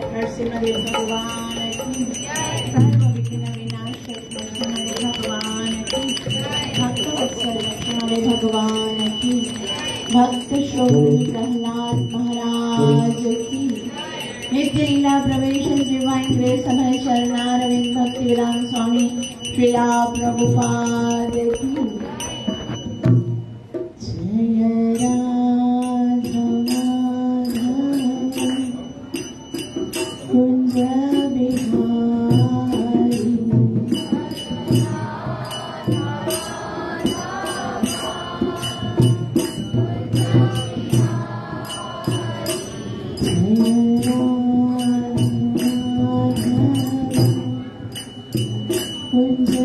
नरसिंह भगवान की सर्व विघ्न विनाशक नरसिंह भगवान की भक्त वत्सल लक्ष्मण भगवान की भक्त श्रोण प्रहलाद महाराज की नित्य लीला प्रवेश डिवाइन ग्रेस अभय शरणारविंद भक्ति वेदांत स्वामी श्रीला प्रभुपाद की जय राधा कुंज बिहारी कुंज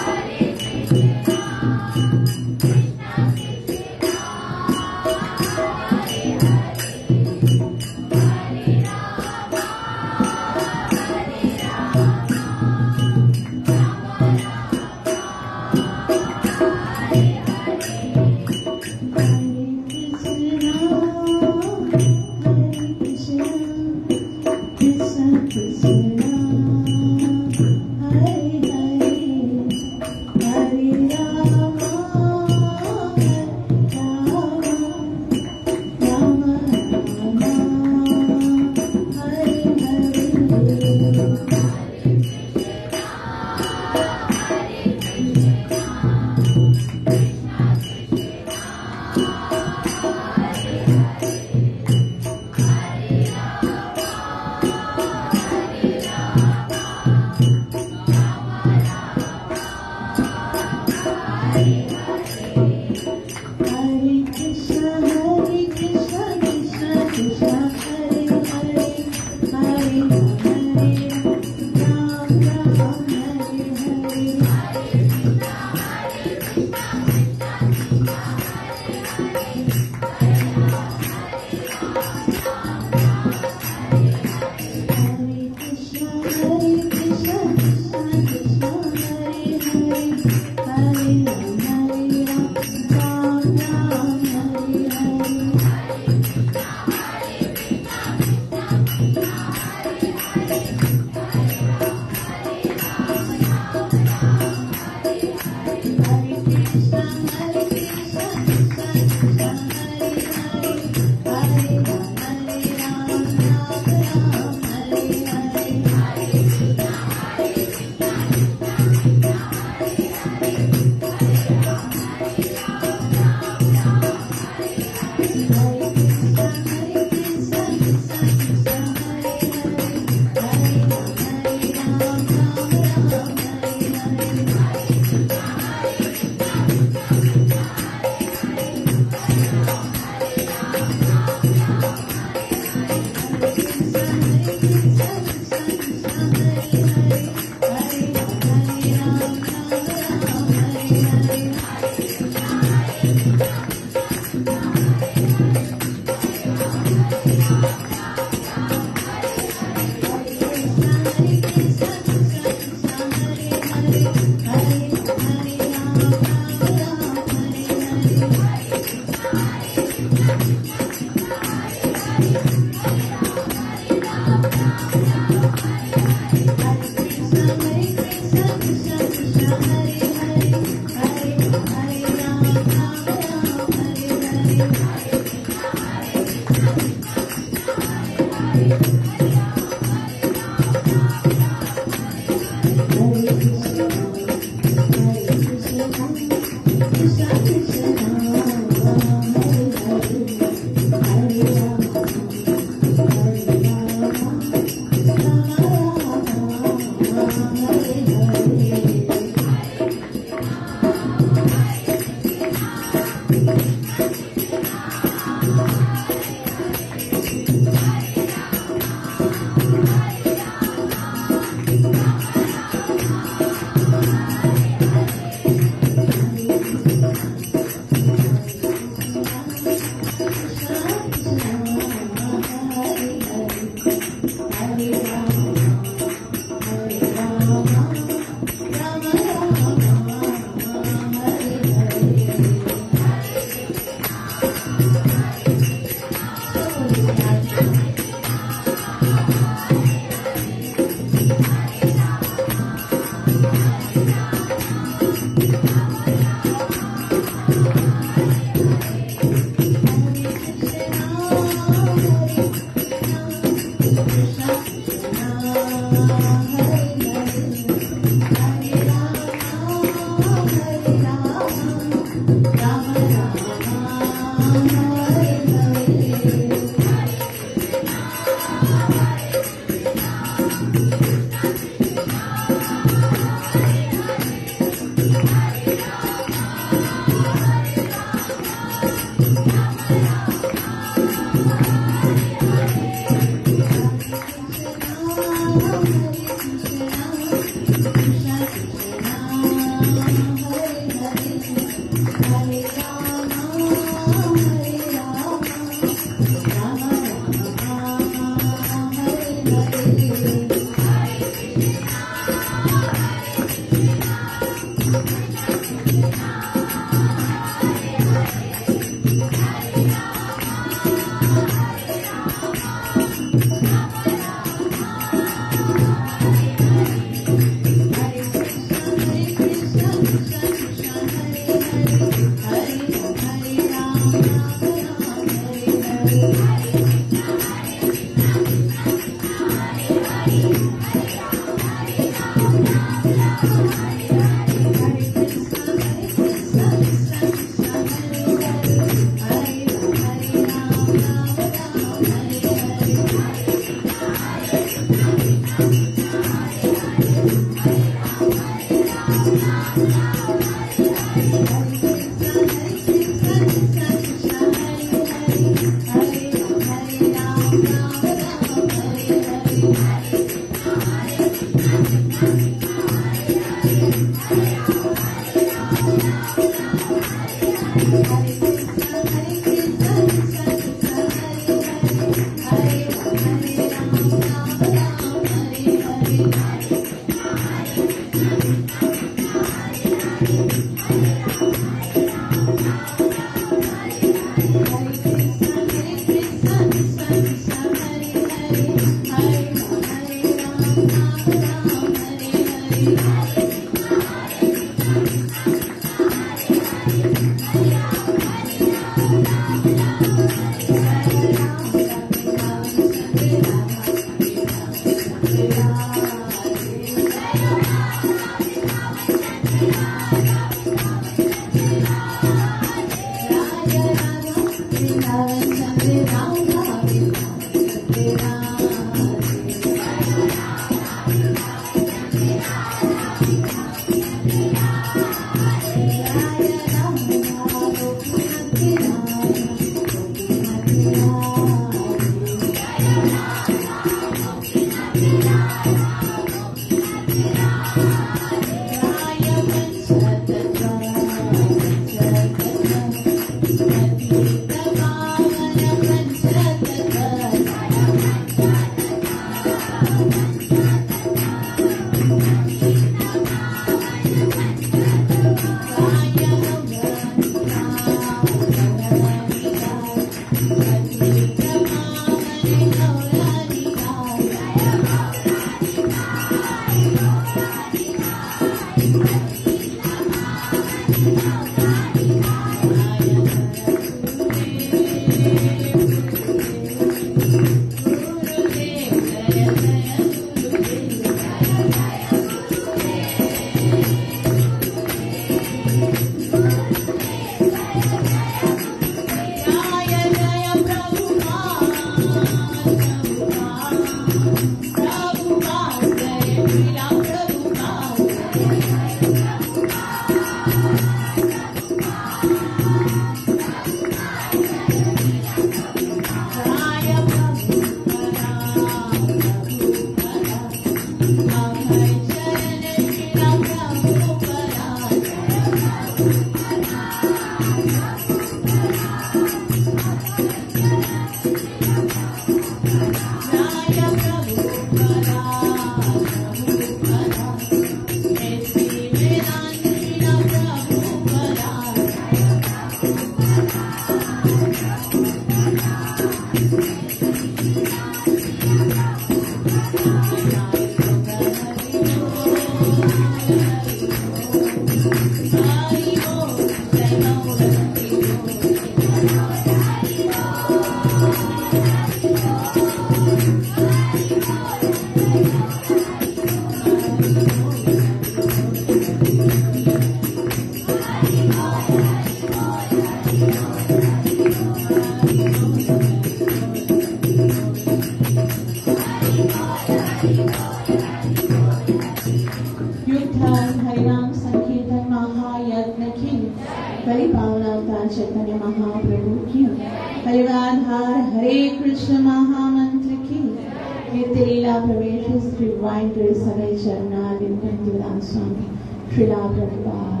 Srila Pravesh's Divine Grace Sagai Charna Vindivedant Swami Srila Prabhupada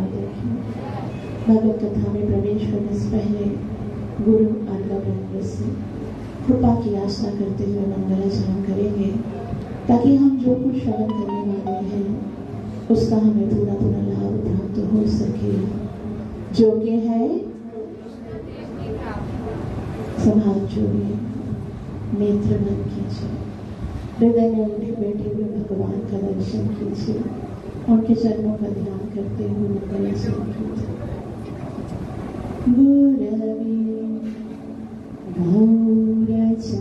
भगवत कथा में प्रवेश करने से पहले गुरु अर्घ से कृपा की याचना करते हुए मंगलाचरण करेंगे ताकि हम जो कुछ श्रवण करने वाले हैं उसका हमें पूरा पूरा लाभ प्राप्त हो सके। योग्य है समाज जोड़िए, नेत्र बंद कीजिए, हृदय में उठे बैठे हुए भगवान का दर्शन कीजिए, उनके चरणों का ध्यान करते हुए मंगलाचरण कीजिए। गुरवे गौरचंद्राय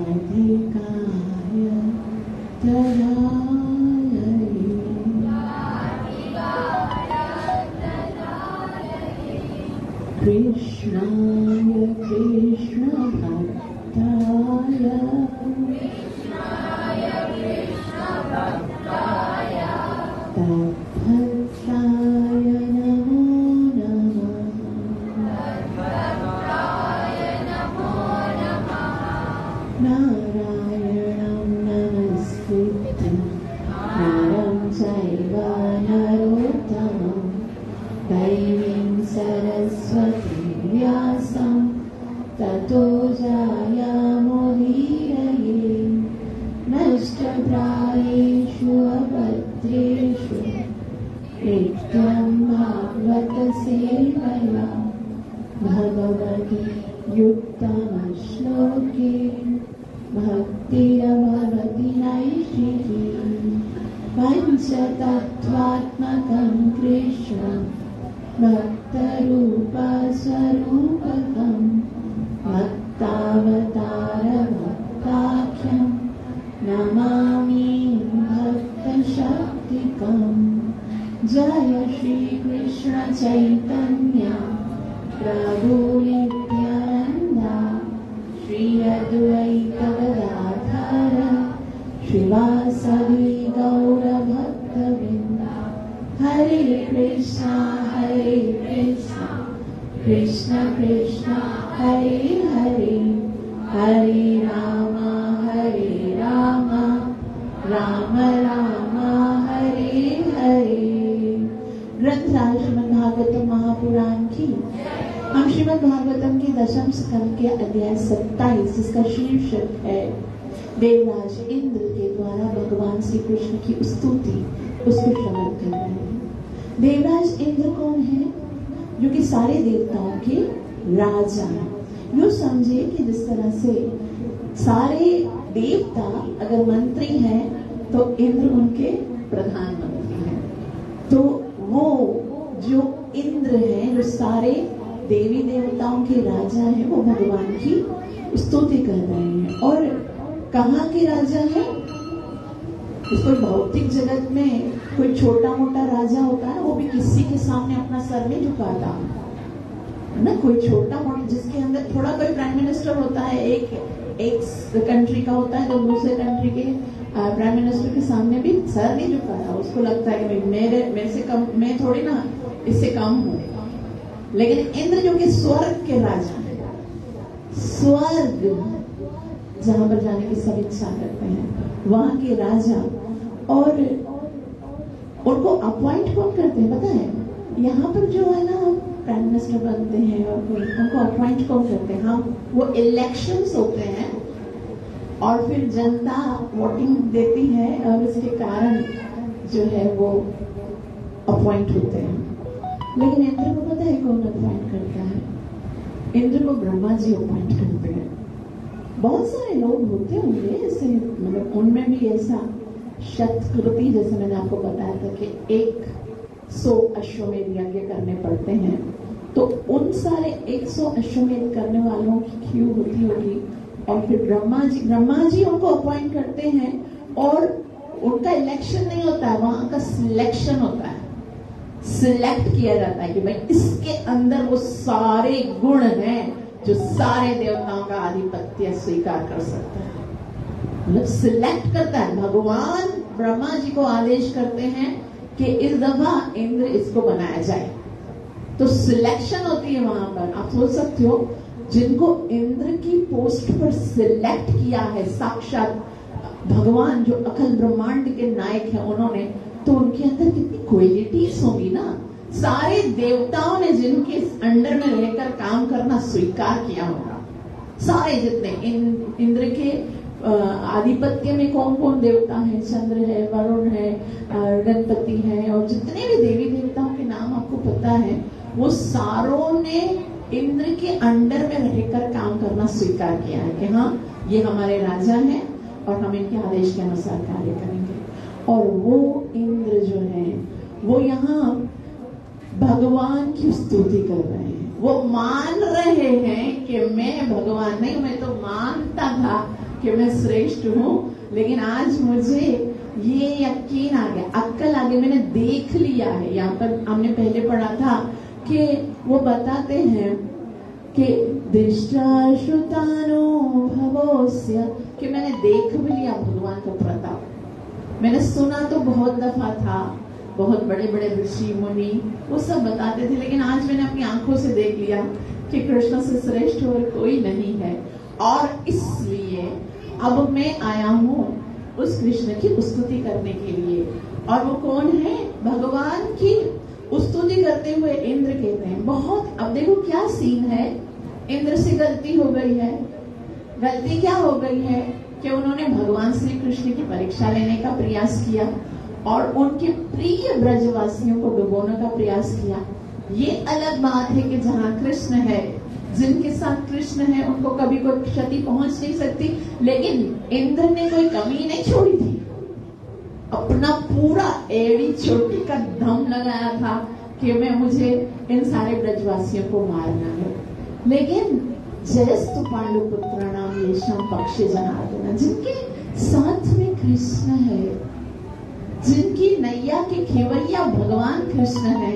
राधिकाय तदालये कृष्णाय कृष्ण भक्ताय तद्भक्ताय नमो नमः। नारायणं नमस्कृत्य नरं चैव नरोत्तमं दैवीं सरस्वतीं व्यासं ततो जयमुदीरये। नष्टप्रायेषु अभद्रेषु नित्यं भागवत सेवया भगवति युक्तमश्लोके भक्तिरभवति नैष्ठिकी। पञ्चतत्त्वात्मकं कृष्णं भक्तरूपस्वरूपकं भक्तावतारभक्ताख्यं नमामि भक्तशक्तिकम्। जय श्री कृष्ण चैतन्य प्रभु नित्यानंद श्री अद्वैत गदाधर श्रीवासदि गौर भक्तवृंद। हरे कृष्णा कृष्ण कृष्ण हरे हरे, हरे राम राम राम हरे हरे। ग्रंथराज श्रीमद् भागवतम महापुराण की हम श्रीमद् भागवतम के दशम स्कंद के अध्याय 27 जिसका शीर्षक है देवराज इंद्र के द्वारा भगवान श्री कृष्ण की स्तुति, उसको श्रवण कर रहे हैं। देवराज इंद्र कौन है? जो कि सारे देवताओं के राजा हैं। यूं समझिए कि जिस तरह से सारे देवता अगर मंत्री हैं तो इंद्र उनके प्रधानमंत्री हैं। तो वो जो इंद्र है, जो सारे देवी देवताओं के राजा हैं, वो भगवान की स्तुति कर रहे हैं। और कहाँ के राजा हैं? इसको भौतिक जगत में कोई छोटा मोटा राजा होता है, वो भी किसी के सामने अपना सर नहीं झुकाता ना। कोई छोटा मोटा जिसके अंदर थोड़ा कोई प्राइम मिनिस्टर होता है, एक कंट्री का होता है, जो दूसरे कंट्री के प्राइम मिनिस्टर के सामने भी सर नहीं झुकाता। उसको लगता है कि मेरे से कम, मैं थोड़ी ना इससे कम हूँ। लेकिन इंद्र जो कि स्वर्ग के राजा है, स्वर्ग जहां पर जाने की सब इच्छा करते हैं, वहां के राजा। और उनको अपॉइंट कौन करते हैं पता है? यहाँ पर जो है ना प्राइम मिनिस्टर बनते हैं और उनको अपॉइंट कौन करते हैं? हाँ, वो इलेक्शंस होते हैं और फिर जनता वोटिंग देती है और इसके कारण जो है वो अपॉइंट होते हैं। लेकिन इंद्र को पता है कौन अपॉइंट करता है? इंद्र को ब्रह्मा जी अपॉइंट करते हैं। बहुत सारे लोग होते होंगे ऐसे, मतलब उनमें भी ऐसा शतकृति, जैसे मैंने आपको बताया था कि 100 अश्वमेध यज्ञ करने पड़ते हैं, तो उन सारे 100 अश्वमेध करने वालों की क्यू होती होगी। और फिर ब्रह्मा जी उनको अपॉइंट करते हैं और उनका इलेक्शन नहीं होता है, वहां का सिलेक्शन होता है। सिलेक्ट किया जाता है कि भाई इसके अंदर वो सारे गुण हैं जो सारे देवताओं का आधिपत्य स्वीकार कर सकता है। मतलब सिलेक्ट करता है। भगवान ब्रह्मा जी को आदेश करते हैं कि इस दफा इंद्र इसको बनाया जाए। तो सिलेक्शन होती है वहां पर। आप सोच सकते हो, जिनको इंद्र की पोस्ट पर सिलेक्ट किया है साक्षात भगवान जो अखिल ब्रह्मांड के नायक हैं उन्होंने, तो उनके अंदर कितनी क्वालिटीज होंगी ना। सारे देवताओं ने जिनके अंडर में रहकर काम करना स्वीकार किया होगा, सारे जितने इंद्र के आधिपत्य में कौन कौन देवता है, चंद्र है, वरुण है, गणपति है, और जितने भी देवी देवताओं के नाम आपको पता है, वो सारों ने इंद्र के अंडर में रहकर काम करना स्वीकार किया है कि हाँ ये हमारे राजा हैं और हम इनके आदेश के अनुसार कार्य करेंगे। और वो इंद्र जो है वो यहाँ भगवान की स्तुति कर रहे हैं। वो मान रहे हैं कि मैं भगवान नहीं, मैं तो मानता था कि मैं श्रेष्ठ हूँ, लेकिन आज मुझे ये यकीन आ गया, अक्ल आ गई, मैंने देख लिया है। यहाँ पर हमने पहले पढ़ा था कि वो बताते हैं कि दृष्टा श्रुतानुभवोस्य, कि मैंने देख भी लिया भगवान का प्रताप। मैंने सुना तो बहुत दफा था, बहुत बड़े बड़े ऋषि मुनि वो सब बताते थे, लेकिन आज मैंने अपनी आंखों से देख लिया कि कृष्ण से श्रेष्ठ और कोई नहीं है। और इसलिए अब मैं आया हूँ उस कृष्ण की स्तुति करने के लिए। और वो कौन है? भगवान की स्तुति करते हुए इंद्र कहते हैं बहुत। अब देखो क्या सीन है, इंद्र से गलती हो गई है। गलती क्या हो गई है कि उन्होंने भगवान श्री कृष्ण की परीक्षा लेने का प्रयास किया और उनके प्रिय ब्रजवासियों को डुबोने का प्रयास किया। ये अलग बात है कि जहाँ कृष्ण है, जिनके साथ कृष्ण है, उनको कभी कोई क्षति पहुंच नहीं सकती, लेकिन इंद्र ने कोई कमी नहीं छोड़ी थी। अपना पूरा एड़ी चोटी का दम लगाया था कि मुझे इन सारे ब्रजवासियों को मारना है। लेकिन जयस्तु पांडु पुत्राणाम येषां पक्षे जनार्दन, जिनके साथ में कृष्ण है, जिनकी नैया के खेवैया भगवान कृष्ण है,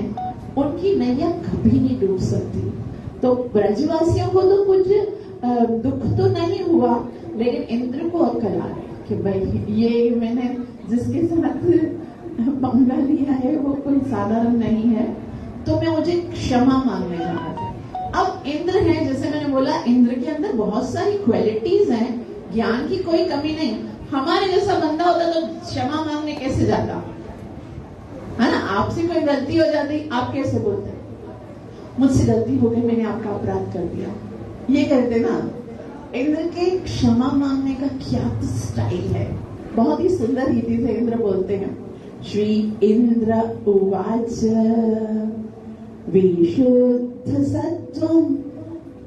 उनकी नैया कभी नहीं डूब सकती। तो ब्रजवासियों को तो कुछ दुख तो नहीं हुआ, लेकिन इंद्र को अक्ल आ गई कि भाई ये मैंने जिसके साथ पंगा लिया है वो कोई साधारण नहीं है, तो मैं मुझे क्षमा मांगने जा रहा था। अब इंद्र है, जैसे मैंने बोला, इंद्र के अंदर बहुत सारी क्वालिटीज हैं, ज्ञान की कोई कमी नहीं। हमारे जैसा बंदा होता तो क्षमा मांगने कैसे जाता है ना। आपसे कोई गलती हो जाती, आप कैसे बोलते? मुझसे गलती हो गई, मैंने आपका अपराध कर दिया, ये कहते ना। इंद्र के क्षमा मांगने का क्या स्टाइल है, बहुत ही सुंदर रीति से इंद्र बोलते हैं। श्री इंद्र उवाच विशुद्ध सत्वं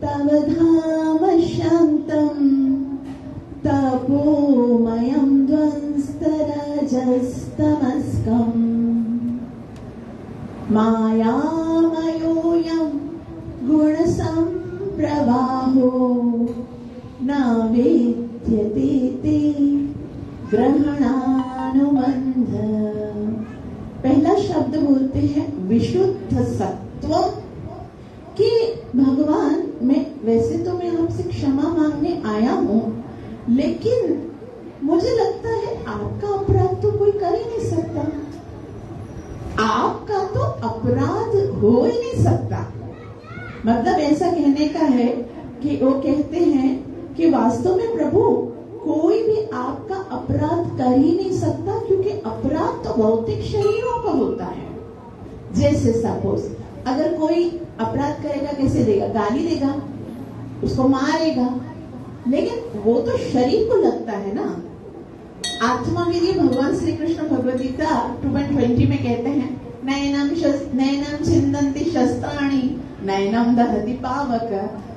तव धाम शांतम तपोमयं ध्वंस्तरजस्तमस्कम् मायामयोऽयं गुणसम्प्रवाहो न वेद्यते ते ग्रहणानुबंध। पहला शब्द बोलते हैं विशुद्ध सत्व, कि भगवान मैं वैसे तो मैं आपसे क्षमा मांगने आया हूँ, लेकिन मुझे लगता है आपका अपराध तो कोई कर ही नहीं सकता, आपका तो अपराध हो ही नहीं सकता। मतलब ऐसा कहने का है कि वो कहते हैं कि वास्तव में प्रभु कोई भी आपका अपराध कर ही नहीं सकता, क्योंकि अपराध तो भौतिक शरीरों का होता है। जैसे सपोज अगर कोई अपराध करेगा, कैसे देगा? गाली देगा, उसको मारेगा, लेकिन वो तो शरीर को लगता है ना। आत्मा के लिए भगवान श्री कृष्ण भगवद गीता 2.20 में कहते हैं नैनम छिन्दन्ति शस्त्राणि नैनम दहति पावक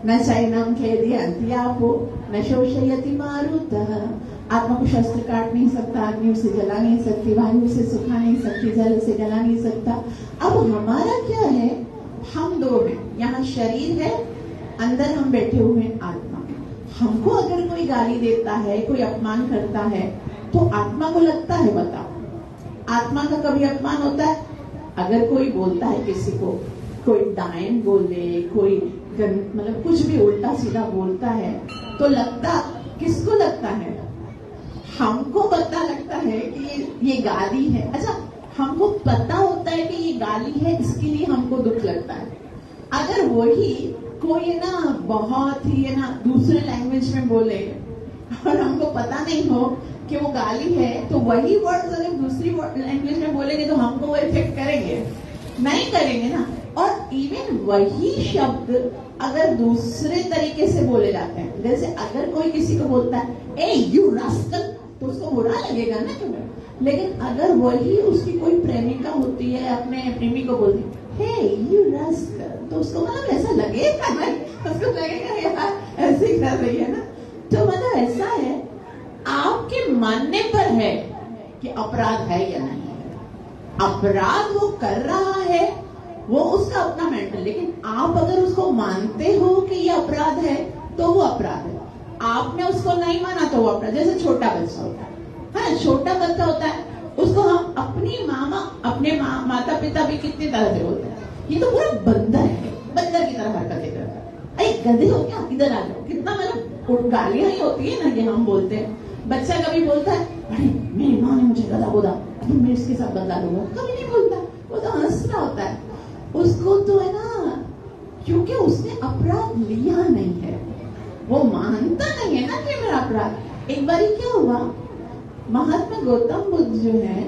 न चैनम खेदयन्ति आपो न शोषयति मारुतः। आत्मा को शस्त्र काट नहीं सकता, अग्नि उसे जला नहीं सकती, वायु उसे सुखा नहीं सकती, जल उसे जला नहीं सकता। अब हमारा क्या है, हम दो हैं, यहाँ शरीर है, अंदर हम बैठे हुए हैं आत्मा। हमको अगर कोई गाली देता है, कोई अपमान करता है, तो आत्मा को लगता है, बताओ आत्मा का कभी अपमान होता है? अगर कोई बोलता है किसी को, कोई डायन बोले, कोई मतलब कुछ भी उल्टा सीधा बोलता है, तो लगता किसको लगता है? हमको पता लगता है कि ये गाली है। अच्छा, हमको पता होता है कि ये गाली है, इसके लिए हमको दुख लगता है, अगर वही कोई ना बहुत ही है ना दूसरे लैंग्वेज में बोले और हमको पता नहीं हो कि वो गाली है, तो वही वर्ड्स अगर दूसरी लैंग्वेज में बोलेंगे तो हमको वो इफेक्ट करेंगे? नहीं करेंगे ना। और इवन वही शब्द अगर दूसरे तरीके से बोले जाते हैं, जैसे अगर कोई किसी को बोलता है ए यू रास्कल, तो उसको बुरा लगेगा ना क्यों? लेकिन अगर वही उसकी कोई प्रेमिका होती है अपने प्रेमी को बोलती हे यू रास्कल, तो उसको मतलब ऐसा लगेगा ना, उसको लगेगा यार ऐसे ही कर रही है ना। तो मतलब ऐसा है, आपके मानने पर है कि अपराध है या नहीं है। अपराध वो कर रहा है, वो उसका अपना मेंटल, लेकिन आप अगर उसको मानते हो कि ये अपराध है तो वो अपराध है। आपने उसको नहीं माना तो वो अपराध। जैसे छोटा बच्चा होता है, हाँ छोटा बच्चा होता है, उसको हम अपने माता पिता भी कितनी तरह से बोलते हैं, ये तो पूरा बंदर है, बंदर की तरह हरकतें करता है, अरे गधे हो क्या, इधर आ जाओ, कितना मतलब गालियां ही होती है ना कि हम बोलते हैं। बच्चा कभी बोलता है अरे मेरी माँ ने मुझे गधा बोला, अब मैं इसके साथ बदला लूंगा, कभी नहीं बोलता, वो तो हंस रहा होता है। उसको तो है ना, क्योंकि उसने अपराध लिया नहीं है, वो मानता नहीं है ना कि मेरा अपराध। एक बार क्या हुआ, महात्मा गौतम बुद्ध जो है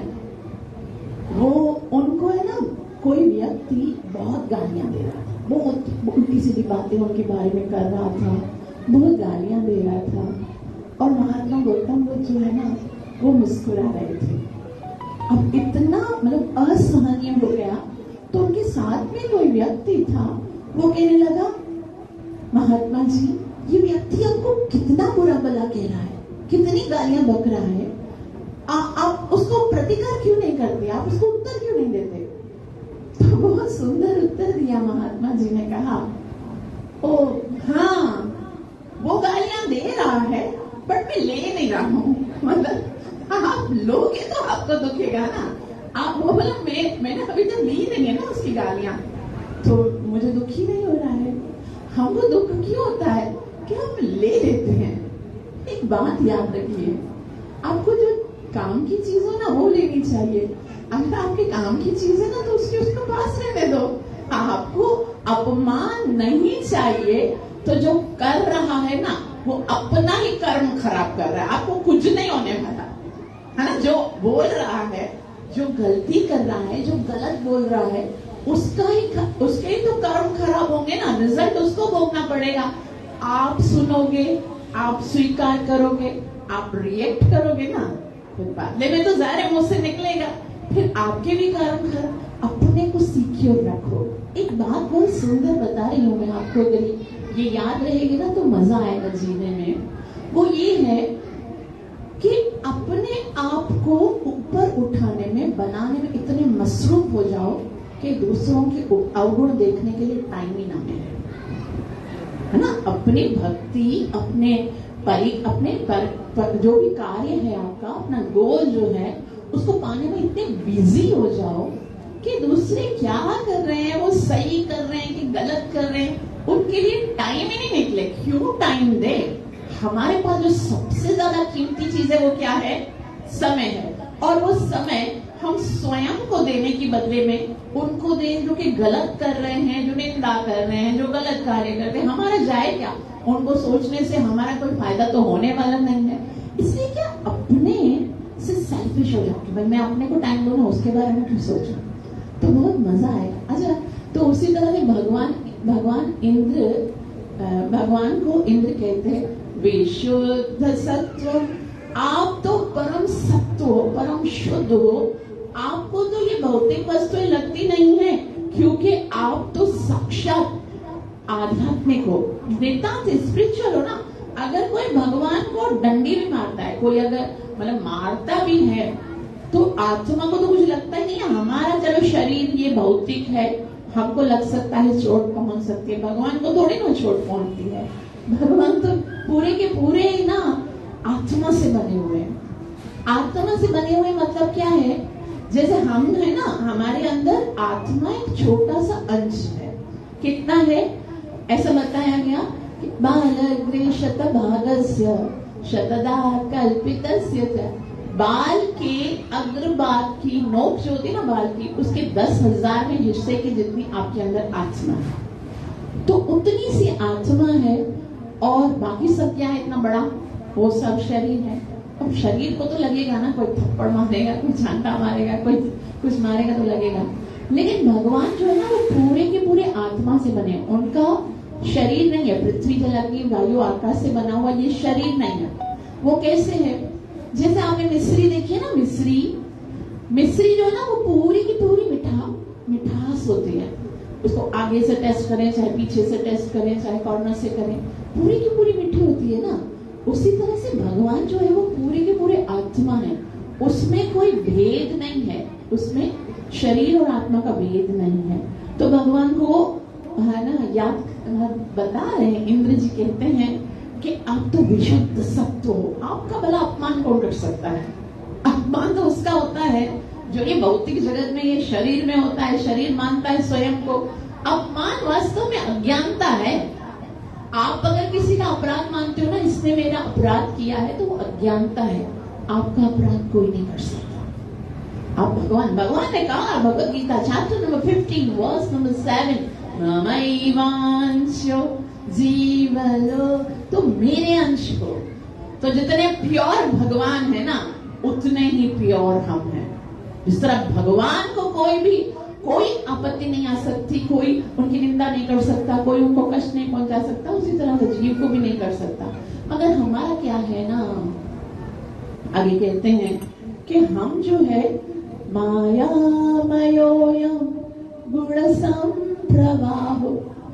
वो, उनको है ना कोई व्यक्ति बहुत गालियां दे रहा था, बहुत उल्टी सीधी बातें उनके बारे में कर रहा था, बहुत गालियां दे रहा था। और महात्मा गौतम बुद्ध जो है ना वो मुस्कुरा रहे थे। अब इतना मतलब असहनीय हो गया, तो उनके साथ में कोई व्यक्ति था, वो कहने लगा महात्मा जी ये व्यक्ति हमको कितना बुरा भला कह रहा है, कितनी गालियां बक रहा है, आप उसको प्रतिकार क्यों नहीं करते, आप उसको उत्तर क्यों नहीं देते? तो बहुत सुंदर उत्तर दिया महात्मा जी ने, कहा ओ हाँ वो गालियां दे रहा है बट मैं ले नहीं रहा हूँ, मतलब आप लोगे तो आपको दुखेगा ना, आप वो बोला मैंने अभी तक ली नहीं है ना उसकी गालियां, तो मुझे दुख ही नहीं हो रहा है। हमको दुख क्यों होता है कि हम ले लेते हैं। एक बात याद रखिए, आपको जो काम की चीज हो ना वो लेनी चाहिए, अगर आपके काम की चीज है ना तो उसको पास रहने दो। आपको अपमान नहीं चाहिए, तो जो कर रहा है ना वो अपना ही कर्म खराब कर रहा है, आपको कुछ नहीं होने वाला है ना। जो बोल रहा है, जो गलती कर रहा है, जो गलत बोल रहा है, उसके ही तो कर्म खराब होंगे ना, रिजल्ट उसको भोगना पड़ेगा। आप सुनोगे, आप स्वीकार करोगे, आप रिएक्ट करोगे ना, फिर बदले में तो ज़ाहिर मुंह से निकलेगा, फिर आपके भी कर्म खराब। अपने को सीखिए और रखो। एक बात बहुत सुंदर बता रही हूँ मैं आपको, अगर ये याद रहेगी ना तो मजा आएगा जीने में। वो ये है कि अपने आप को ऊपर उठाने में, बनाने में इतने मसरूफ हो जाओ कि दूसरों के अवगुण देखने के लिए टाइम ही ना मिले, है ना। अपनी भक्ति, अपने जो भी कार्य है आपका, अपना गोल जो है, उसको पाने में इतने बिजी हो जाओ कि दूसरे क्या कर रहे हैं, वो सही कर रहे हैं कि गलत कर रहे हैं, उनके लिए टाइम ही नहीं निकले। क्यों टाइम दे? हमारे पास जो सबसे ज्यादा कीमती चीज है वो क्या है? समय है। और वो समय हम स्वयं को देने की बदले में उनको दें जो कि गलत कर रहे हैं, जो निंदा कर रहे हैं, जो गलत कार्य करते हैं, हमारा जाए क्या? उनको सोचने से हमारा कोई फायदा तो होने वाला नहीं है। इसलिए क्या अपने से सेल्फिश हो जाओ कि भाई मैं अपने को टाइम दूं ना, उसके बारे में क्यों सोचूं, तो बहुत मजा आएगा। अच्छा, तो उसी तरह से भगवान को इंद्र कहते हैं विशुद्ध सत्व। आप तो परम सत्व हो, परम शुद्ध हो। आपको तो ये भौतिक वस्तुएं लगती नहीं है, क्योंकि आप तो साक्षात आध्यात्मिक हो, वेदांत स्पिरिचुअल हो ना। अगर कोई भगवान को डंडी भी मारता है, कोई अगर मतलब मारता भी है, तो आत्मा को तो कुछ लगता ही नहीं है। हमारा चलो शरीर ये भौतिक है, हमको लग सकता है, चोट पहुंच सकती है, भगवान को थोड़ी ना चोट पहुंचती है। भगवान तो पूरे के पूरे ही ना आत्मा से बने हुए हैं। आत्मा से बने हुए मतलब क्या है? जैसे हम है ना, हमारे अंदर आत्मा एक छोटा सा अंश है। कितना है? ऐसा बताया गया कि बालग्रे शतभागस्य शतदा कल्पितस्य च। बाल के अग्रभाग की नोक जो होती है ना बाल की, उसके 10,000वें हिस्से की जितनी आपके अंदर आत्मा है। तो उतनी सी आत्मा है और बाकी सब क्या है इतना बड़ा, वो सब शरीर है। अब शरीर को तो लगेगा ना, कोई थप्पड़ मारेगा, कोई झांटा मारेगा, कोई कुछ मारेगा तो लगेगा, लेकिन भगवान जो है ना वो पूरे के पूरे आत्मा से बने, उनका शरीर नहीं है। पृथ्वी जल अग्नि वायु आकाश से बना हुआ ये शरीर नहीं है। वो कैसे है, जैसे आपने मिश्री देखी है ना, मिश्री जो है ना वो पूरी की पूरी मिठास होती है। उसको आगे से टेस्ट करें चाहे पीछे से टेस्ट करें चाहे कॉर्नर से करें, पूरी की पूरी मीठी होती है ना। उसी तरह से भगवान जो है वो पूरे के पूरे आत्मा है, उसमें कोई भेद नहीं है, उसमें शरीर और आत्मा का भेद नहीं है। तो भगवान को है ना याद बता रहे हैं, इंद्र जी कहते हैं कि आप तो विशुद्ध सत्व हो, आपका भला अपमान कौन कर सकता है। अपमान तो उसका होता है जो ये भौतिक जगत में ये शरीर में होता है, शरीर मानता है स्वयं को। अपमान वास्तव में अज्ञानता है। आप अगर किसी का अपराध मानते हो ना, इसने मेरा अपराध किया है, तो वो अज्ञानता है, आपका अपराध कोई नहीं कर सकता। आप भगवान ने कहा Bhagavad Gita chapter number 15 verse number 7, ममैवांशो जीवलो, तो मेरे अंश हो। तो जितने प्योर भगवान है ना उतने ही प्योर हम हैं। जिस तरह भगवान को कोई आपत्ति नहीं आ सकती, कोई उनकी निंदा नहीं कर सकता, कोई उनको कष्ट नहीं पहुंचा सकता, उसी तरह से जीव को भी नहीं कर सकता। मगर हमारा क्या है ना, आगे कहते हैं कि हम जो है मायामयोयम गुण संप्रवाहो,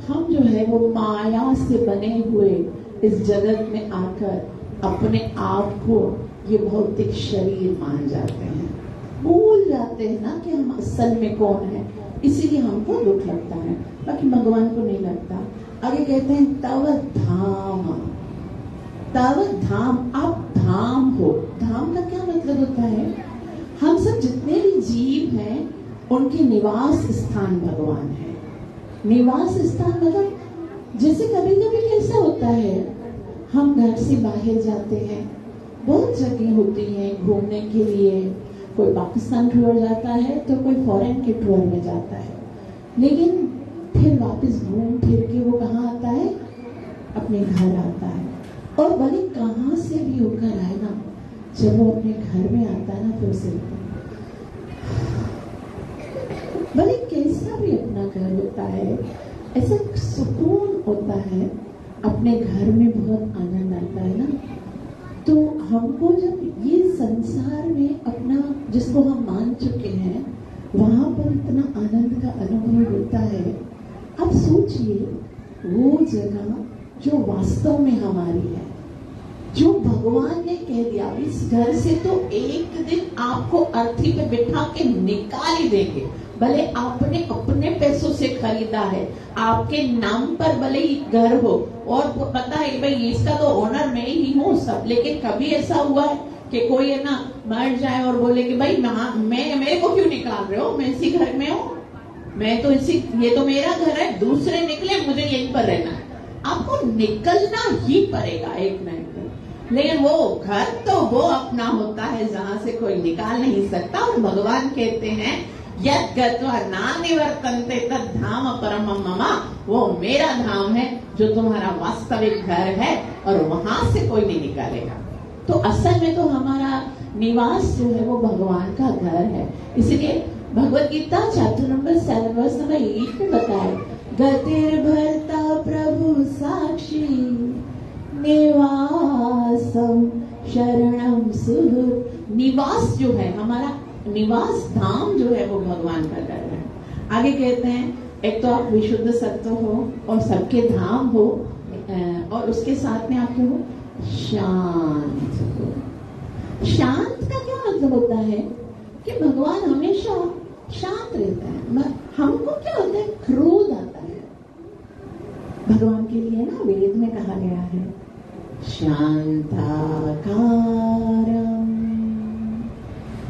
हम जो है वो माया से बने हुए इस जगत में आकर अपने आप को ये भौतिक शरीर मान जाते हैं, भूल जाते हैं ना कि हम असल में कौन है। इसीलिए हमको दुख लगता है, बाकी भगवान को नहीं लगता। आगे कहते हैं तव धाम, आप धाम हो। धाम का क्या मतलब होता है, हम सब जितने भी जीव हैं उनके निवास स्थान भगवान है। निवास स्थान मतलब जैसे कभी कभी कैसा होता है, हम घर से बाहर जाते हैं, बहुत जगह होती है घूमने के लिए, कोई पाकिस्तान टूर जाता है तो कोई फॉरेन के टूर में जाता है, लेकिन फिर वापस घूम फिर के वो कहाँ आता है, अपने घर आता है। और भले कहाँ से भी होकर आए ना, जब वो अपने घर में आता है ना, फिर उसे भले कैसा भी अपना घर होता है, ऐसा सुकून होता है, अपने घर में बहुत आनंद आता है ना। तो हमको जब ये संसार में अपना जिसको हम मान चुके हैं वहां पर इतना आनंद का अनुभव होता है। अब सोचिए वो जगह जो वास्तव में हमारी है, जो भगवान ने कह दिया इस घर से तो एक दिन आपको अर्थी पे बिठा के निकाल ही देंगे, भले आपने अपने पैसों से खरीदा है, आपके नाम पर भले ही घर हो और पता है भाई इसका तो ओनर मैं ही हूँ सब, लेकिन कभी ऐसा हुआ है कि कोई है ना मर जाए और बोले कि भाई मैं मेरे को क्यों निकाल रहे हो, मैं इसी घर में हूँ, मैं तो ये तो मेरा घर है, दूसरे निकले मुझे यहीं पर रहना है। आपको निकलना ही पड़ेगा एक न एक दिन, लेकिन वो घर तो वो अपना होता है जहां से कोई निकाल नहीं सकता। और भगवान कहते हैं यद गत्वा नानिवर्तन्ते तद धाम परमं मम, वो मेरा धाम है जो तुम्हारा वास्तविक घर है और वहां से कोई नहीं निकालेगा। तो असल में तो हमारा निवास जो है वो भगवान का घर है। इसलिए Bhagavad Gita chapter number 7 verse number 8 में बताया गतिर भरता प्रभु साक्षी निवासम शरणम सुहृद। निवास जो है हमारा निवास धाम जो है वो भगवान का घर है। आगे कहते हैं एक तो आप विशुद्ध सत्व हो और सबके धाम हो, और उसके साथ में आप क्या हो, शांत हो। शांत का क्या मतलब होता है कि भगवान हमेशा शांत रहता है। हमको क्या होता है, क्रोध आता है। भगवान के लिए ना वेद में कहा गया है शांताकारं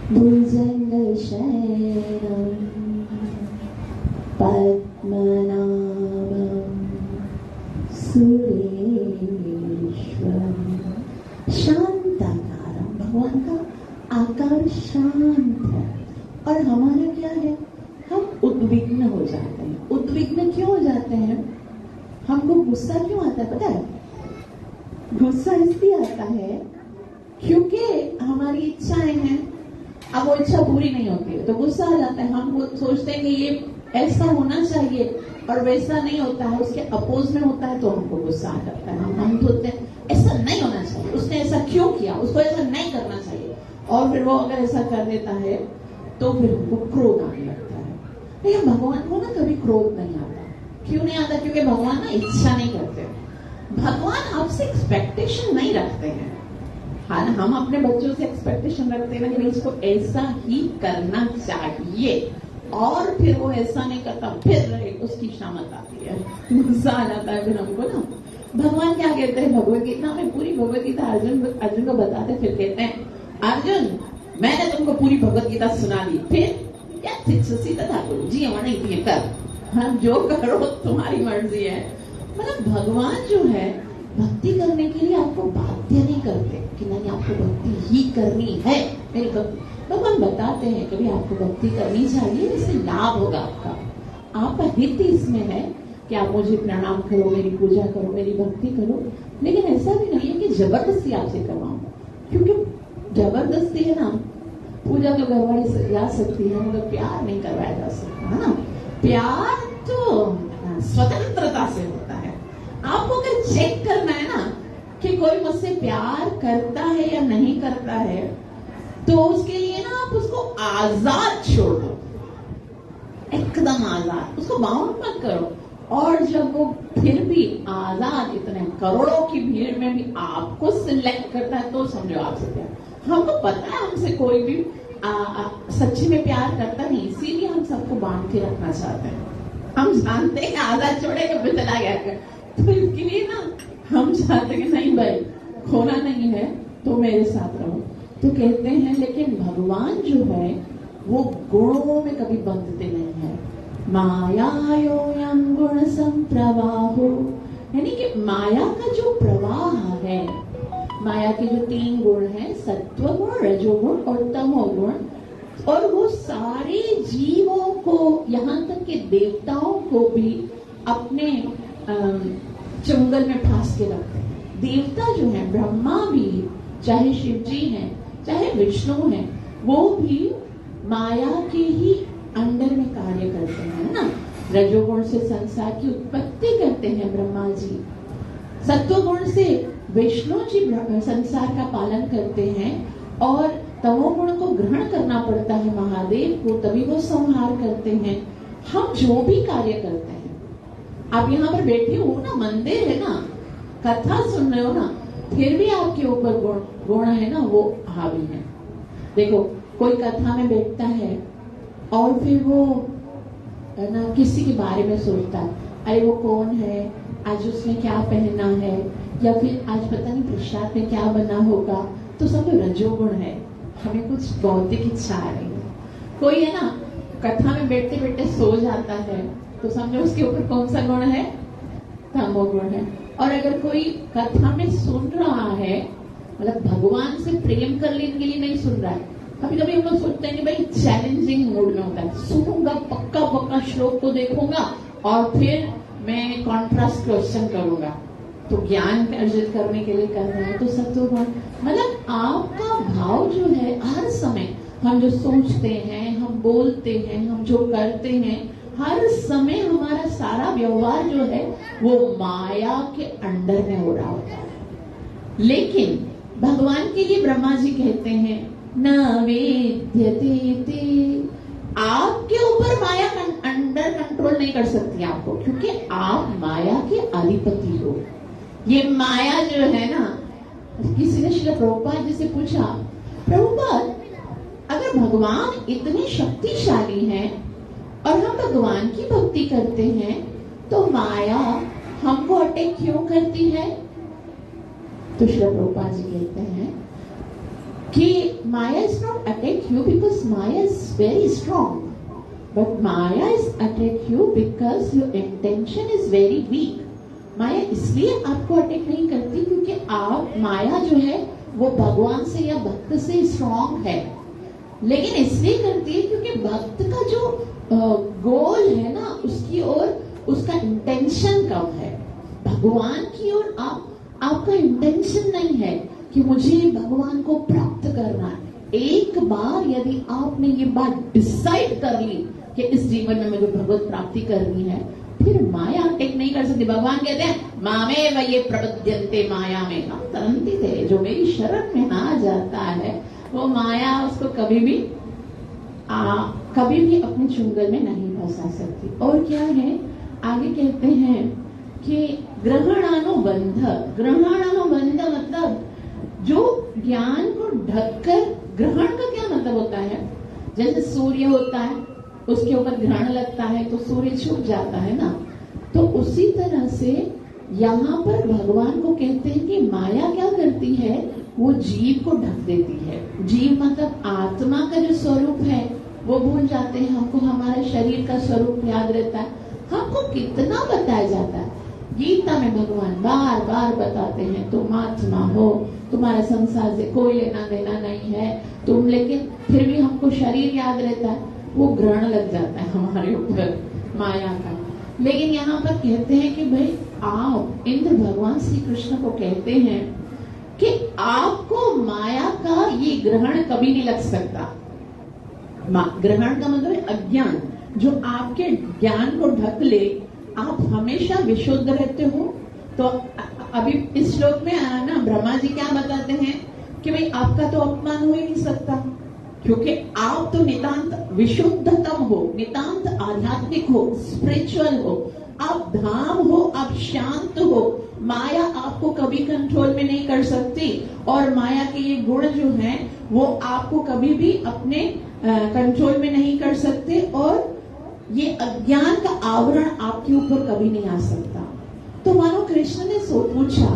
भुजंगशयनं पद्मनाभं सुरेश्वरं। शांताकारं, भगवान का आकार शांत है। और हमारा क्या है, हम उद्विग्न हो जाते हैं। उद्विग्न क्यों हो जाते हैं, हमको गुस्सा क्यों आता है पता है? गुस्सा इसलिए आता है क्योंकि हमारी इच्छाएं हैं, अब वो इच्छा पूरी नहीं होती है तो गुस्सा आ जाता है। हम सोचते हैं कि ये ऐसा होना चाहिए और वैसा नहीं होता है, उसके अपोज में होता है तो हमको गुस्सा आ जाता है। हम सोचते हैं ऐसा नहीं होना चाहिए, उसने ऐसा क्यों किया, उसको ऐसा नहीं करना चाहिए, और फिर वो अगर ऐसा कर देता है तो फिर हमको क्रोध आने लगता है। लेकिन भगवान को ना कभी क्रोध नहीं आता। क्यों नहीं आता? क्योंकि भगवान ना इच्छा नहीं करते। भगवान आपसे एक्सपेक्टेशन नहीं रखते हैं। हाँ, हम अपने बच्चों से एक्सपेक्टेशन रखते हैं ना कि इसको ऐसा ही करना चाहिए, और फिर वो ऐसा नहीं करता फिर उसकी शामत आती है, गुस्सा आ जाता है फिर हमको ना। भगवान क्या कहते हैं भगवत गीता में? पूरी भगवत गीता अर्जुन को बताते फिर कहते हैं, अर्जुन मैंने तुमको पूरी भगवत गीता सुना दी, फिर क्या तथा करो जी हमारे नहीं कर, हाँ जो करो तुम्हारी मर्जी है। मतलब भगवान जो है भक्ति करने के लिए आपको बाध्य नहीं करते कि नहीं आपको भक्ति ही करनी है। मेरी भक्ति भगवान बताते हैं कभी आपको भक्ति करनी चाहिए, इससे लाभ होगा आपका हित इसमें है कि आप मुझे प्रणाम करो, मेरी पूजा करो, मेरी भक्ति करो। लेकिन ऐसा भी नहीं है कि जबरदस्ती आपसे करवाऊं, क्योंकि जबरदस्ती है ना, पूजा तो करवाई जा सकती है मगर प्यार नहीं करवाया जा सकता है ना। प्यार तो स्वतंत्रता से होता है। आपको अगर चेक करना है ना कि कोई मुझसे प्यार करता है या नहीं करता है, तो उसके लिए ना आप उसको आजाद छोड़ दो, एकदम आजाद, उसको बाउंड मत करो। और जब वो फिर भी आजाद इतने करोड़ों की भीड़ में भी आपको सिलेक्ट करता है तो समझो आपसे प्यार। हमको पता है हमसे कोई भी सच्ची में प्यार करता नहीं, इसीलिए हम सबको बांध के रखना चाहते हैं। हम जानते हैं आजाद छोड़ेगा फिर चला गया कर, तो इसके लिए ना हम चाहते हैं नहीं भाई खोना नहीं है तो मेरे साथ रहो। तो कहते हैं लेकिन भगवान जो है वो गुणों में कभी बंधते नहीं है। मायायोऽयं गुण संप्रवाहो, यानी कि माया का जो प्रवाह है, माया के जो 3 गुण हैं, सत्व गुण, रजोगुण और तमोगुण, और वो सारे जीवों को यहाँ तक कि देवताओं को भी अपने चंगल में फांस के रखते हैं। देवता जो है, ब्रह्मा भी, चाहे शिव जी हैं चाहे विष्णु हैं, वो भी माया के ही अंडर में कार्य करते हैं ना। रजोगुण से संसार की उत्पत्ति करते हैं ब्रह्मा जी, सत्वगुण से विष्णु जी संसार का पालन करते हैं, और तमोगुण को ग्रहण करना पड़ता है महादेव को, तभी वो संहार करते हैं। हम जो भी कार्य करते हैं, आप यहाँ पर बैठे हो ना, मंदिर है ना, कथा सुन रहे हो ना, फिर भी आपके ऊपर गुण है ना, वो हावी है। देखो कोई कथा में बैठता है और फिर वो ना किसी के बारे में सोचता है, अरे वो कौन है, आज उसने क्या पहना है, या फिर आज पता नहीं प्रसाद में क्या बना होगा, तो सब रजोगुण है, हमें कुछ बौद्धिक इच्छा आ रही है। कोई है ना कथा में बैठते बैठते सो जाता है, तो समझो उसके ऊपर कौन सा गुण है, तमोगुण है। और अगर कोई कथा में सुन रहा है, मतलब भगवान से प्रेम कर लेने के लिए नहीं सुन रहा है, कभी कभी हम लोग सोचते हैं कि भाई चैलेंजिंग मूड में होता है, सुनूंगा पक्का पक्का श्लोक को देखूंगा और फिर मैं कॉन्ट्रास्ट क्वेश्चन करूंगा, तो ज्ञान अर्जित करने के लिए कर रहे हैं। तो सत्वगुण मतलब आपका भाव जो है, हर समय हम जो सोचते हैं, हम बोलते हैं, हम जो करते हैं, हर समय हमारा सारा व्यवहार जो है वो माया के अंडर में हो रहा होता है। लेकिन भगवान के लिए ब्रह्मा जी कहते हैं न वेद्यते, आपके ऊपर माया अंडर कंट्रोल नहीं कर सकती आपको, क्योंकि आप माया के अधिपति हो। ये माया जो है ना, किसी ने श्रील प्रभुपाद जी से पूछा, प्रभुपाद अगर भगवान इतने शक्तिशाली हैं और हम भगवान की भक्ति करते हैं, तो माया हमको अटैक क्यों करती है? तो श्रील प्रभुपाद जी कहते हैं कि maya is not attack you because maya is very strong, but maya is attack you because your intention is very weak. माया इसलिए आपको अटैक नहीं करती क्योंकि आप, माया जो है वो भगवान से या भक्त से स्ट्रॉन्ग है, लेकिन इसलिए करती है क्योंकि भक्त का जो गोल है ना, उसकी ओर उसका इंटेंशन कम है। भगवान की ओर आपका इंटेंशन नहीं है कि मुझे भगवान को प्राप्त करना है। एक बार यदि आपने ये बात डिसाइड कर ली कि इस जीवन में मुझे भगवत प्राप्ति करनी है, फिर माया टेक नहीं कर सकती। भगवान कहते हैं मामे वये प्रपद्यन्ते माया में हम तरंती थे, जो मेरी शरण में आ जाता है वो माया उसको कभी भी अपने चुंगल में नहीं फंसा सकती। और क्या है, आगे कहते हैं कि ग्रहणानुबंध मतलब जो ज्ञान को ढककर, ग्रहण का क्या मतलब होता है, जैसे सूर्य होता है उसके ऊपर ग्रहण लगता है तो सूर्य छुप जाता है ना, तो उसी तरह से यहाँ पर भगवान को कहते हैं कि माया क्या करती है, वो जीव को ढक देती है। जीव मतलब आत्मा का जो स्वरूप है वो भूल जाते हैं। हमको हमारे शरीर का स्वरूप याद रहता है। हमको कितना बताया जाता है, गीता में भगवान बार बार बताते हैं तुम आत्मा हो, तुम्हारे संसार से कोई लेना देना नहीं है तुम, लेकिन फिर भी हमको शरीर याद रहता है, वो ग्रहण लग जाता है हमारे ऊपर माया का। लेकिन यहाँ पर कहते हैं कि भाई आप, इंद्र भगवान श्री कृष्ण को कहते हैं कि आपको माया का ये ग्रहण कभी नहीं लग सकता। ग्रहण का मतलब है अज्ञान, जो आपके ज्ञान को ढक ले, आप हमेशा विशुद्ध रहते हो। तो अभी इस श्लोक में ना ब्रह्मा जी क्या बताते हैं कि भाई आपका तो अपमान हो ही नहीं सकता, क्योंकि आप तो नितांत विशुद्धतम हो, नितांत आध्यात्मिक हो, स्पिरिचुअल हो, आप धाम हो, आप शांत हो। माया आपको कभी कंट्रोल में नहीं कर सकती, और माया के ये गुण जो हैं वो आपको कभी भी अपने कंट्रोल में नहीं कर सकते, और ये अज्ञान का आवरण आपके ऊपर कभी नहीं आ सकता। तो मानो कृष्ण ने पूछा,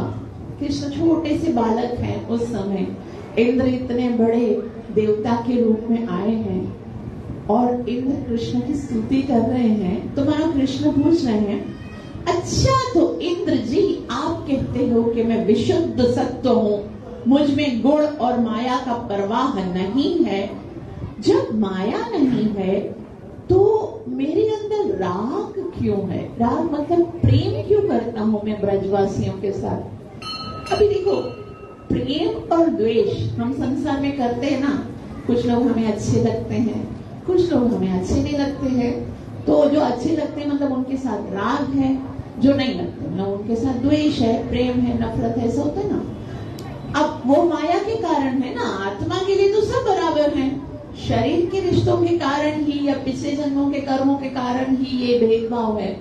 कृष्ण छोटे से बालक हैं उस समय, इंद्र इतने बड़े देवता के रूप में आए हैं और इंद्र कृष्ण की स्तुति कर रहे हैं। तो मानो कृष्ण पूछ रहे हैं, अच्छा तो इंद्र जी आप कहते हो कि मैं विशुद्ध सत्व हूँ, मुझ में गुण और माया का प्रवाह नहीं है। जब माया नहीं है तो मेरे अंदर राग क्यों है? राग मतलब प्रेम क्यों करता हूँ मैं ब्रजवासियों के साथ? अभी देखो, प्रेम और द्वेष हम संसार में करते हैं ना। कुछ लोग हमें अच्छे लगते हैं, कुछ लोग हमें अच्छे नहीं लगते हैं। तो जो अच्छे लगते हैं मतलब उनके साथ राग है, जो नहीं लगते ना उनके साथ द्वेष है, प्रेम है, नफरत है, ऐसा होता है ना। अब वो माया के कारण है ना, आत्मा के लिए तो सब बराबर है। शरीर के रिश्तों के कारण ही या पिछले जन्मों के कर्मों के कारण ही ये भेदभाव है,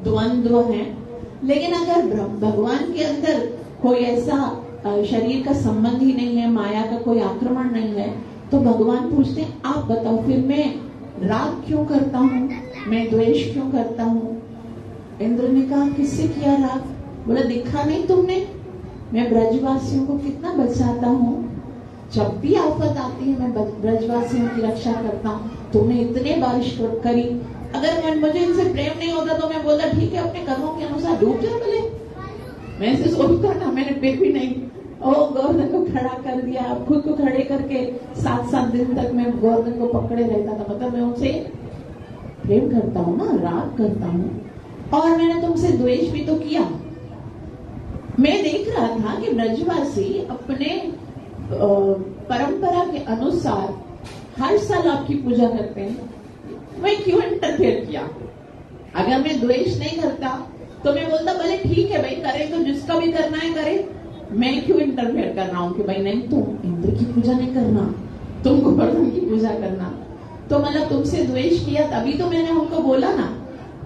द्वंद्व है। लेकिन अगर भगवान के अंदर कोई ऐसा शरीर का संबंध ही नहीं है, माया का कोई आक्रमण नहीं है, तो भगवान पूछते हैं आप बताओ फिर मैं राग क्यों करता हूँ, मैं द्वेष क्यों करता हूँ? इंद्र ने कहा किससे किया राग? बोला दिखा नहीं तुमने, मैं ब्रजवासियों को कितना बचाता हूँ, जब भी आफत आती है मैं ब्रजवासियों की रक्षा करता हूँ। तुमने इतने बारिश करी, अगर मुझे इनसे प्रेम नहीं होता तो मैं बोलता ठीक है अपने कर्मों के अनुसार डूब जाओ भले। मैं इसे सोचता ना, मैंने फिर भी नहीं, गोवर्धन को खड़ा कर दिया, खुद को खड़े करके 7-7 दिन तक मैं गोवर्धन को पकड़े रहता था। मतलब मैं उनसे प्रेम करता हूँ ना, राग करता हूँ। और मैंने तुमसे द्वेष भी तो किया। मैं देख रहा था कि ब्रजवासी अपने परंपरा के अनुसार हर साल आपकी पूजा करते हैं, मैं क्यों इंटरफेयर किया? अगर मैं द्वेष नहीं करता तो मैं बोलता भले ठीक है भाई करे, तो जिसका भी करना है करे, मैं क्यों इंटरफेयर कर रहा हूँ कि भाई नहीं तुम इंद्र की पूजा नहीं करना, तुम गोवर्धन की पूजा करना। तो मतलब तुमसे द्वेष किया तभी तो मैंने उनको बोला ना।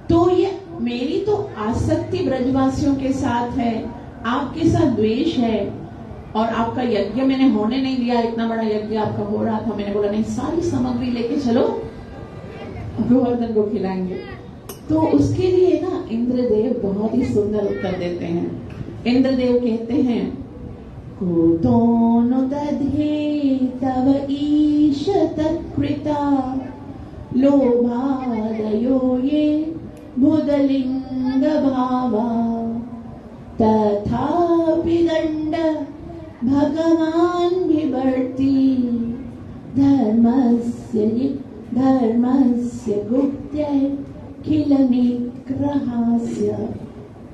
तो ये मेरी तो आसक्ति ब्रजवासियों के साथ है, आपके साथ द्वेष है, और आपका यज्ञ मैंने होने नहीं दिया। इतना बड़ा यज्ञ आपका हो रहा था, मैंने बोला नहीं सारी सामग्री लेके चलो गोवर्धन को खिलाएंगे। तो उसके लिए ना इंद्रदेव बहुत ही सुंदर उत्तर देते हैं। इंद्रदेव कहते हैं कुतोनु दधे तव ईशत कृता लोभादयो ये भुदलिंग भावा तथापि दंड भगवान विवर्ति धर्मस्य गुप्त्यै खिल निग्रहास्य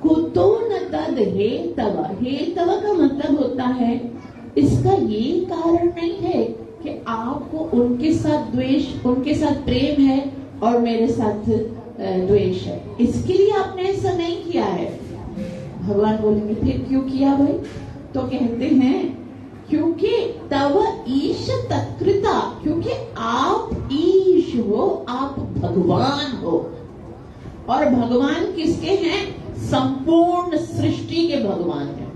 कुतो न तद हेतव, हेतव का मतलब होता है, इसका ये कारण नहीं है कि आपको उनके साथ द्वेष, उनके साथ प्रेम है और मेरे साथ द्वेष है, इसके लिए आपने ऐसा नहीं किया है। भगवान बोलेंगे फिर क्यों किया भाई? तो कहते हैं क्योंकि तव ईश तत्कृता, क्योंकि आप ईश हो, आप भगवान हो। और भगवान किसके हैं? संपूर्ण सृष्टि के भगवान हैं।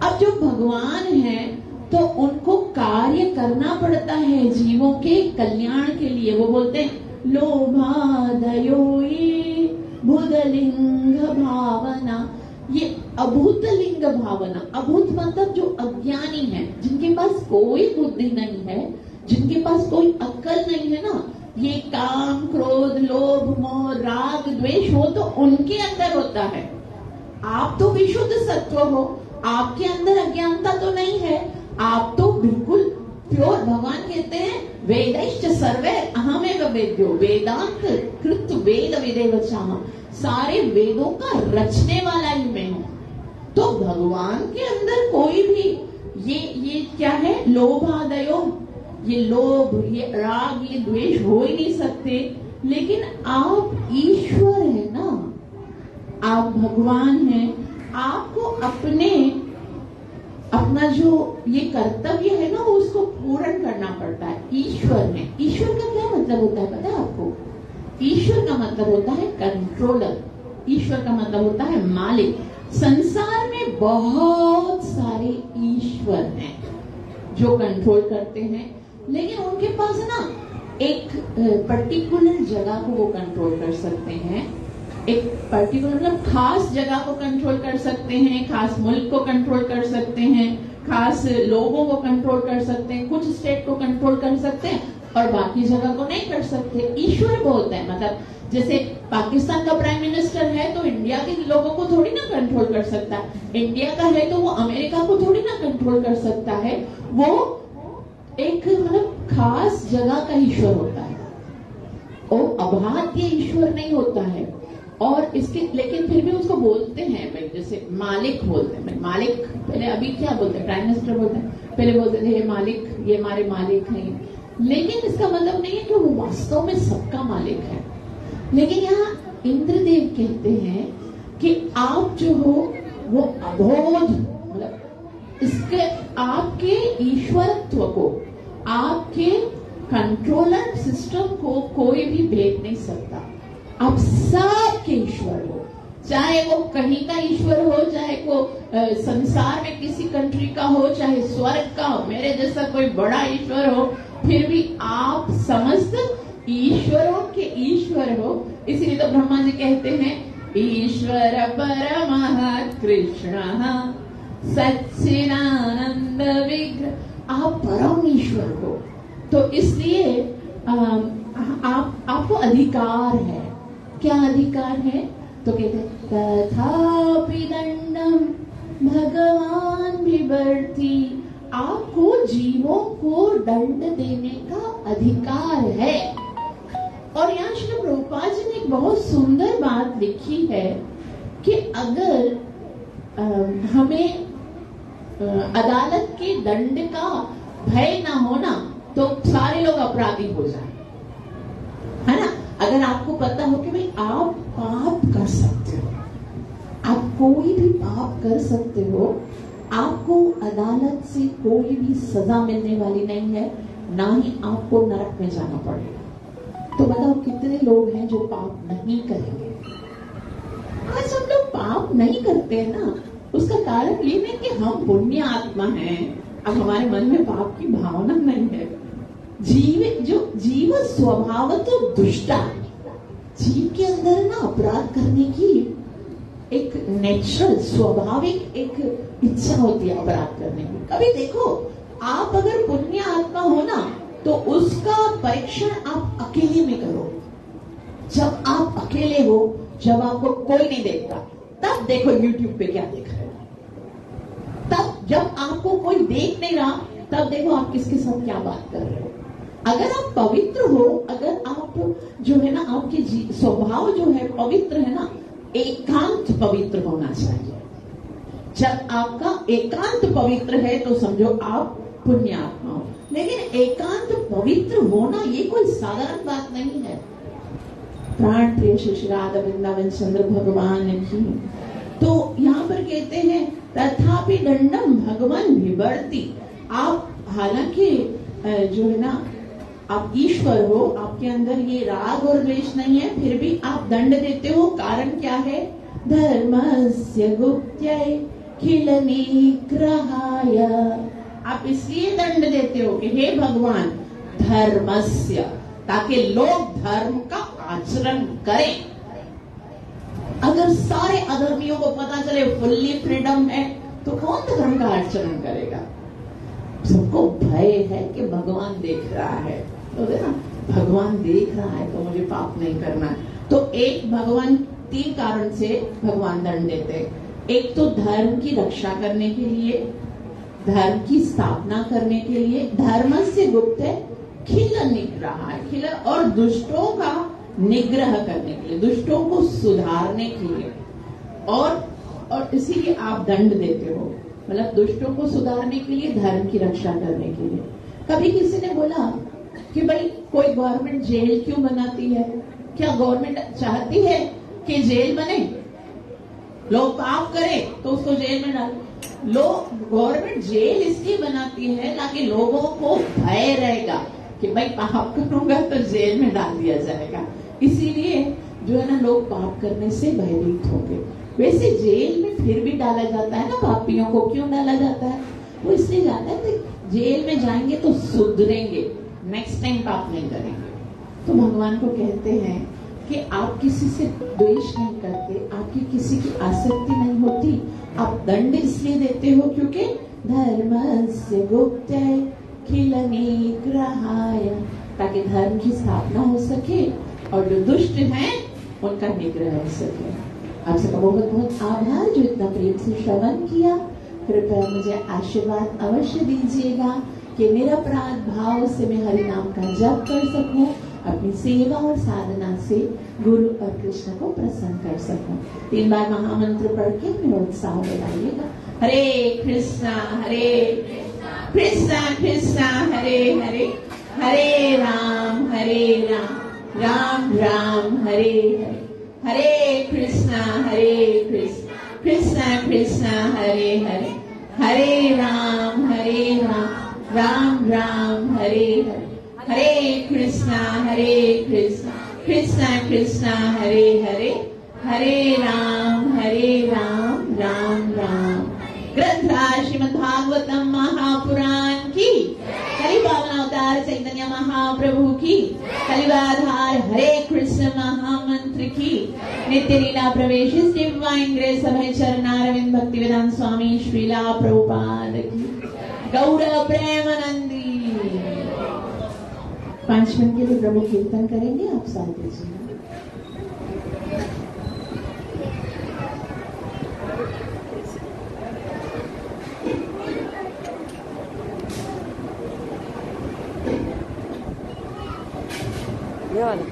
अब जो भगवान हैं तो उनको कार्य करना पड़ता है जीवों के कल्याण के लिए। वो बोलते हैं लोभादयो ये भूतलिंग भावना, ये अभूत लिंग भावना। अभूत मतलब जो अज्ञानी है, जिनके पास कोई बुद्धि नहीं है, जिनके पास कोई अक्ल नहीं है ना, ये काम क्रोध लोभ मोह राग द्वेष हो तो उनके अंदर होता है। आप तो विशुद्ध सत्व हो, आपके अंदर अज्ञानता तो नहीं है, आप तो बिल्कुल प्योर। भगवान कहते हैं वेदैश्च सर्वे अहमेव वेद्यो वेदांत कृत वेद विदेवचाम, सारे वेदों का रचने वाला ही मैं हूं। तो भगवान के अंदर कोई भी ये क्या है? लोभादयो, ये लोभ ये राग ये द्वेष हो ही नहीं सकते। लेकिन आप ईश्वर है ना, आप भगवान हैं, आपको अपना जो ये कर्तव्य है ना उसको पूर्ण करना पड़ता है। ईश्वर है, ईश्वर का क्या मतलब होता है पता है आपको? ईश्वर का मतलब होता है कंट्रोलर, ईश्वर का मतलब होता है मालिक। संसार में बहुत सारे ईश्वर हैं जो कंट्रोल करते हैं, लेकिन उनके पास ना एक पर्टिकुलर जगह को वो कंट्रोल कर सकते हैं, एक पर्टिकुलर मतलब खास जगह को कंट्रोल कर सकते हैं, खास मुल्क को कंट्रोल कर सकते हैं, खास लोगों को कंट्रोल कर सकते हैं, कुछ स्टेट को कंट्रोल कर सकते हैं और बाकी जगह को नहीं कर सकते। ईश्वर बोलते हैं मतलब जैसे पाकिस्तान का प्राइम मिनिस्टर है तो इंडिया के लोगों को थोड़ी ना कंट्रोल कर सकता है, इंडिया का है तो वो अमेरिका को थोड़ी ना कंट्रोल कर सकता है। वो एक मतलब खास जगह का ईश्वर होता है, वो अबाध्य ईश्वर नहीं होता है। और इसके लेकिन फिर भी उसको बोलते हैं भाई, जैसे मालिक बोलते हैं। मालिक पहले अभी क्या बोलते हैं? प्राइम मिनिस्टर बोलते हैं, पहले बोलते थे ये मालिक, ये हमारे मालिक हैं। लेकिन इसका मतलब नहीं है कि वो वास्तव में सबका मालिक है। लेकिन यहाँ इंद्रदेव कहते हैं कि आप जो हो वो अबोध, मतलब इसके आपके ईश्वरत्व को, आपके कंट्रोलर सिस्टम को कोई भी भेद नहीं सकता। आप सबके ईश्वर हो, चाहे वो कहीं का ईश्वर हो, चाहे वो संसार में किसी कंट्री का हो, चाहे स्वर्ग का हो, मेरे जैसा कोई बड़ा ईश्वर हो, फिर भी आप समस्त ईश्वरों के ईश्वर हो। इसीलिए तो ब्रह्मा जी कहते हैं ईश्वर परमः कृष्ण सच्चिदानंद विग्रह, आप परम ईश्वर हो। तो इसलिए आपको अधिकार है। क्या अधिकार है? तो कहते हैं तथापि दंडम भगवान बिभर्ति, आपको जीवों को दंड देने का अधिकार है। और यहाँ श्री प्रभुपाद जी ने एक बहुत सुंदर बात लिखी है कि अगर हमें अदालत के दंड का भय ना होना तो सारे लोग अपराधी हो जाए, है ना। अगर आपको पता हो कि भाई आप पाप कर सकते हो, आप कोई भी पाप कर सकते हो, आपको अदालत से कोई भी सजा मिलने वाली नहीं है, ना ही आपको नरक में जाना पड़ेगा। तो बताओ कितने लोग हैं जो पाप नहीं करेंगे? आज हम लोग पाप नहीं करते हैं ना, उसका कारण ये नहीं कि हम पुण्य आत्मा हैं, अब हमारे मन में पाप की भावना नहीं है। जीव स्वभाव तो दुष्टा, जीव के अंदर ना अपराध करने की एक नेचुरल स्वाभाविक एक इच्छा होती है अपराध करने की। कभी देखो, आप अगर पुण्य आत्मा हो ना तो उसका परीक्षण आप अकेले में करो। जब आप अकेले हो, जब आपको कोई नहीं देखता, तब देखो YouTube पे क्या देख रहे हो। तब जब आपको कोई देख नहीं रहा, तब देखो आप किसके साथ क्या बात कर रहे हो। अगर आप पवित्र हो, अगर आप जो है ना आपके स्वभाव जो है पवित्र है ना, एकांत पवित्र होना चाहिए। जब आपका एकांत पवित्र है तो समझो आप पुण्यात्मा हो। लेकिन एकांत पवित्र होना ये कोई साधारण बात नहीं है। प्राण प्रिय श्री राधा वृंदावन चंद्र भगवान की तो यहाँ पर कहते हैं तथापि दंडम भगवान विवर्ती। आप हालांकि जो है ना आप ईश्वर हो, आपके अंदर ये राग और द्वेष नहीं है, फिर भी आप दंड देते हो। कारण क्या है? धर्मस्य गुप्त्यै खिल निग्रहाय। आप इसलिए दंड देते हो कि हे भगवान धर्मस्य, ताकि लोग धर्म का आचरण करें। अगर सारे अधर्मियों को पता चले फुल्ली फ्रीडम है तो कौन धर्म का आचरण करेगा? सबको भय है कि भगवान देख रहा है, तो ना भगवान देख रहा है तो मुझे पाप नहीं करना है। तो एक भगवान 3 कारण से भगवान दंड देते हैं। एक तो धर्म की रक्षा करने के लिए, धर्म की स्थापना करने के लिए, धर्म से गुप्त है खिल निग्रह, खिल और दुष्टों का निग्रह करने के लिए, दुष्टों को सुधारने के लिए, और इसीलिए आप दंड देते हो। मतलब दुष्टों को सुधारने के लिए, धर्म की रक्षा करने के लिए। कभी किसी ने बोला कि भाई कोई गवर्नमेंट जेल क्यों बनाती है? क्या गवर्नमेंट चाहती है कि जेल बने, लोग पाप करें तो उसको जेल में डाल? लोग गवर्नमेंट जेल इसलिए बनाती है ताकि लोगों को भय रहेगा कि भाई पाप करूंगा तो जेल में डाल दिया जाएगा। इसीलिए जो है ना लोग पाप करने से भयभीत होंगे। वैसे जेल में फिर भी डाला जाता है ना पापियों को। क्यों डाला जाता है? वो इसलिए जाता है कि जेल में जाएंगे तो सुधरेंगे, नेक्स्ट टाइम पाप नहीं करेंगे। तो भगवान को कहते हैं कि आप किसी से द्वेष नहीं करते, आपकी किसी की आसक्ति नहीं होती। आप दंड इसलिए देते हो क्योंकि धर्मस्य गुप्त्यै खिल निग्रहाय, ताकि धर्म की स्थापना हो सके और जो दुष्ट हैं उनका निग्रह हो सके। आप सबका बहुत बहुत आभार जो इतना प्रेम से श्रवण किया। कृपया मुझे आशीर्वाद अवश्य दीजिएगा कि निरपराध भाव से मैं हरि नाम का जप कर सकूं, अपनी सेवा और साधना से गुरु और कृष्ण को प्रसन्न कर सकूं। 3 बार महामंत्र पढ़ के मेरा उत्साह बढ़ाइएगा। हरे कृष्णा कृष्णा कृष्णा हरे हरे, हरे राम राम राम हरे हरे, हरे कृष्णा कृष्णा कृष्णा हरे हरे, हरे राम राम राम हरे हरे, हरे कृष्णा कृष्णा कृष्णा हरे हरे, हरे राम राम राम। ग्रंथराज श्रीमद् भागवतम महापुराण की, कलिपावन अवतार चैतन्य महाप्रभु की, कलिवाधार हरे कृष्ण महामंत्र की, नित्य लीला प्रवेश डिवाइन ग्रेस अभय चरणारविंद भक्ति वेदांत स्वामी श्रीला प्रभुपाद की, गौर प्रेमानंदी। 5 मिनट के लिए प्रभु कीर्तन करेंगे, आप साथ दीजिएगा। ये वाला